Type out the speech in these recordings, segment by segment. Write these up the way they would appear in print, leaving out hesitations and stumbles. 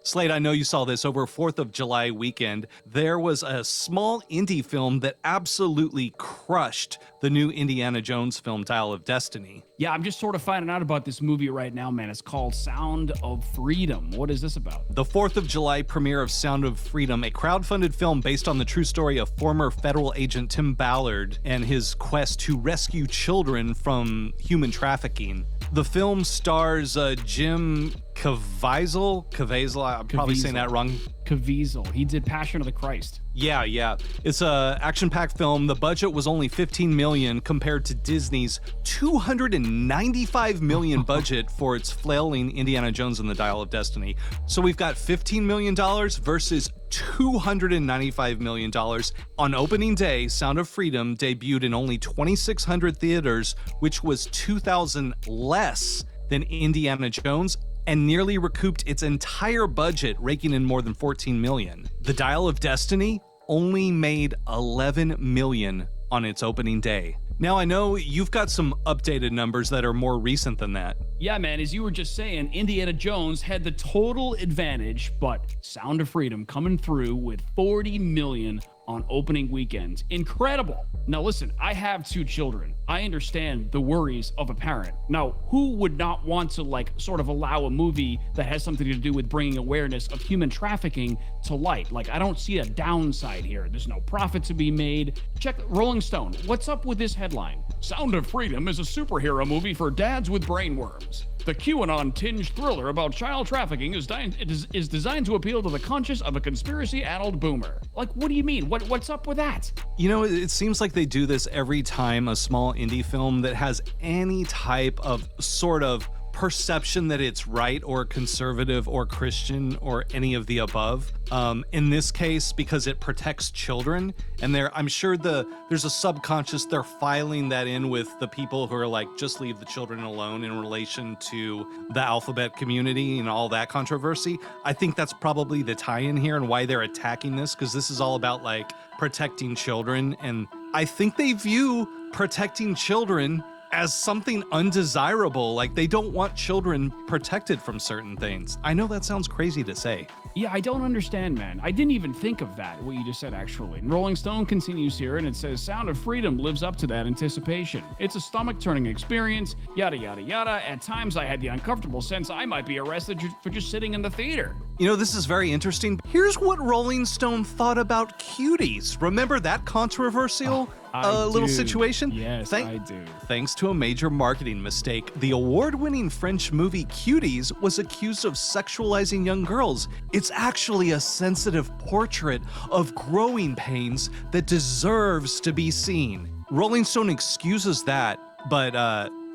Slade, I know you saw this over 4th of July weekend. There was a small indie film that absolutely crushed the new Indiana Jones film, Dial of Destiny. Yeah, I'm just sort of finding out about this movie right now, man. It's called Sound of Freedom. What is this about? The 4th of July premiere of Sound of Freedom, a crowdfunded film based on the true story of former federal agent Tim Ballard and his quest to rescue children from human trafficking. The film stars Jim Caviezel. I'm probably saying that wrong. Caviezel. He did Passion of the Christ. Yeah. It's a action-packed film. The budget was only $15 million compared to Disney's $295 million budget for its flailing Indiana Jones and the Dial of Destiny. So we've got $15 million versus $295 million. On opening day, Sound of Freedom debuted in only 2,600 theaters, which was 2,000 less than Indiana Jones, and nearly recouped its entire budget, raking in more than $14 million. The Dial of Destiny only made $11 million on its opening day. Now, I know you've got some updated numbers that are more recent than that. Yeah, man, as you were just saying, Indiana Jones had the total advantage, but Sound of Freedom coming through with $40 million on opening weekends. Incredible. Now listen, I have 2 children. I understand the worries of a parent. Now, who would not want to sort of allow a movie that has something to do with bringing awareness of human trafficking to light? I don't see a downside here. There's no profit to be made. Check Rolling Stone. What's up with this headline? Sound of Freedom is a superhero movie for dads with brainworms. The Q-Anon tinged thriller about child trafficking is designed to appeal to the conscience of a conspiracy-addled boomer. What do you mean? What's up with that? You know, it seems like they do this every time a small indie film that has any type of sort of perception that it's right or conservative or Christian or any of the above. In this case, because it protects children, and I'm sure there's a subconscious, they're filing that in with the people who are like, just leave the children alone in relation to the alphabet community and all that controversy. I think that's probably the tie-in here and why they're attacking this, because this is all about protecting children, and I think they view protecting children as something undesirable. They don't want children protected from certain things. I know that sounds crazy to say. Yeah, I don't understand, man. I didn't even think of that, what you just said, actually. And Rolling Stone continues here, and it says, Sound of Freedom lives up to that anticipation. It's a stomach-turning experience, yada, yada, yada. At times, I had the uncomfortable sense I might be arrested for just sitting in the theater. You know, this is very interesting. Here's what Rolling Stone thought about Cuties. Remember that controversial little situation? Yes, I do. Thanks to a major marketing mistake, the award-winning French movie Cuties was accused of sexualizing young girls. It's actually a sensitive portrait of growing pains that deserves to be seen. Rolling Stone excuses that, but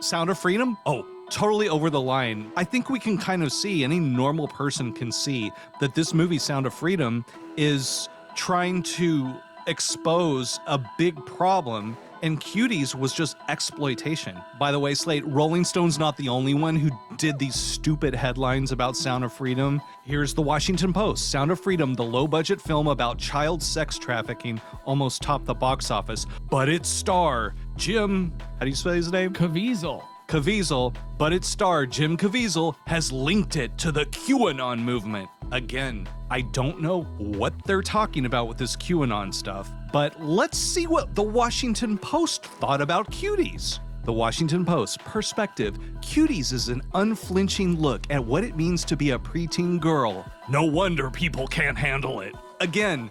Sound of Freedom? Oh, totally over the line. I think we can kind of see, any normal person can see, that this movie, Sound of Freedom, is trying to expose a big problem, and Cuties was just exploitation. By the way, Slate, Rolling Stone's not the only one who did these stupid headlines about Sound of Freedom. Here's the Washington Post. Sound of Freedom, the low-budget film about child sex trafficking, almost topped the box office, but its star, Jim, how do you spell his name? Caviezel, but its star, Jim Caviezel, has linked it to the QAnon movement. Again, I don't know what they're talking about with this QAnon stuff, but let's see what the Washington Post thought about Cuties. The Washington Post, perspective, Cuties is an unflinching look at what it means to be a preteen girl. No wonder people can't handle it. Again,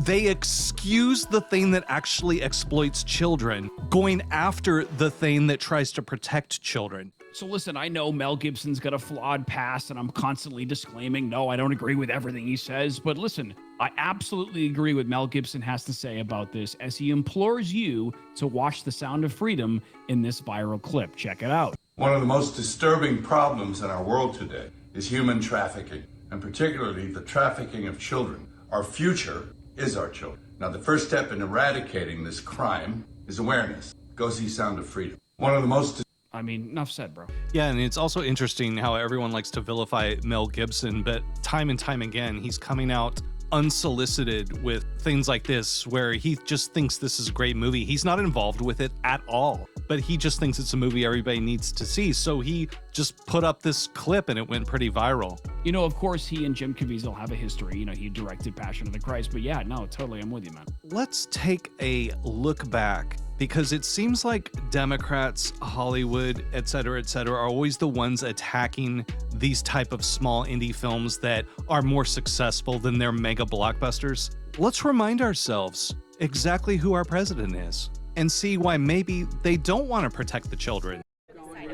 they excuse the thing that actually exploits children, going after the thing that tries to protect children. So listen, I know Mel Gibson's got a flawed past, and I'm constantly disclaiming, no, I don't agree with everything he says, but listen, I absolutely agree with Mel Gibson has to say about this as he implores you to watch The Sound of Freedom in this viral clip. Check it out. One of the most disturbing problems in our world today is human trafficking, and particularly the trafficking of children. Our future is our children. Now, the first step in eradicating this crime is awareness. Go see Sound of Freedom. One of the most... enough said, bro. Yeah, and it's also interesting how everyone likes to vilify Mel Gibson, but time and time again, he's coming out unsolicited with things like this, where he just thinks this is a great movie. He's not involved with it at all, but he just thinks it's a movie everybody needs to see. So he just put up this clip and it went pretty viral. You know, of course, he and Jim Caviezel have a history. You know, he directed Passion of the Christ. But yeah, no, totally, I'm with you, man. Let's take a look back, because it seems like Democrats, Hollywood, et cetera, are always the ones attacking these type of small indie films that are more successful than their mega blockbusters. Let's remind ourselves exactly who our president is and see why maybe they don't want to protect the children.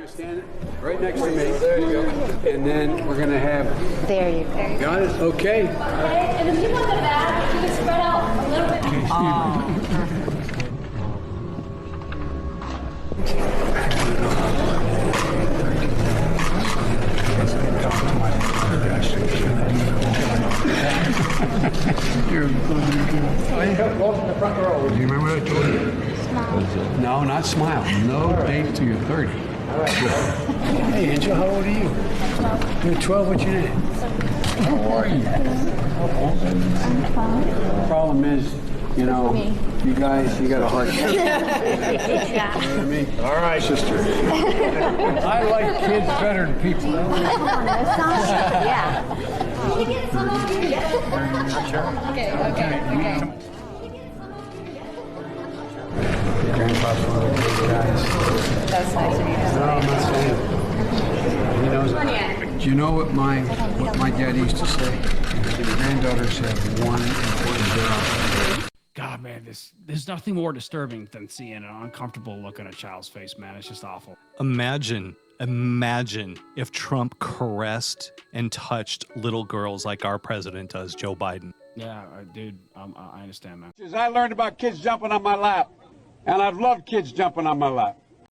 Stand right next to me. There you go. And then we're going to have... There you go. Got it? Okay. Okay, and the people in the back, if you can spread out a little bit. Welcome to the front row. Do you remember what I told you? Smile. No, not smile. No date till you're 30. All right. Hey, Angel, how old are you? 12. You're 12. What's your name? How are you? I'm fine. The problem is, you know, you guys, you got a hard time. Yeah. You know what I mean? All right, sister. I like kids better than people. Yeah. Can you get some over here? Sure. Okay. Grandpa's one of those guys. That's nice of you. No, I'm not saying. He knows it. Do you know what my dad used to say? His granddaughters have one important job. God, man, there's nothing more disturbing than seeing an uncomfortable look on a child's face, man. It's just awful. Imagine if Trump caressed and touched little girls like our president does, Joe Biden. Yeah, dude, I understand, man. I learned about kids jumping on my lap, and I've loved kids jumping on my lap.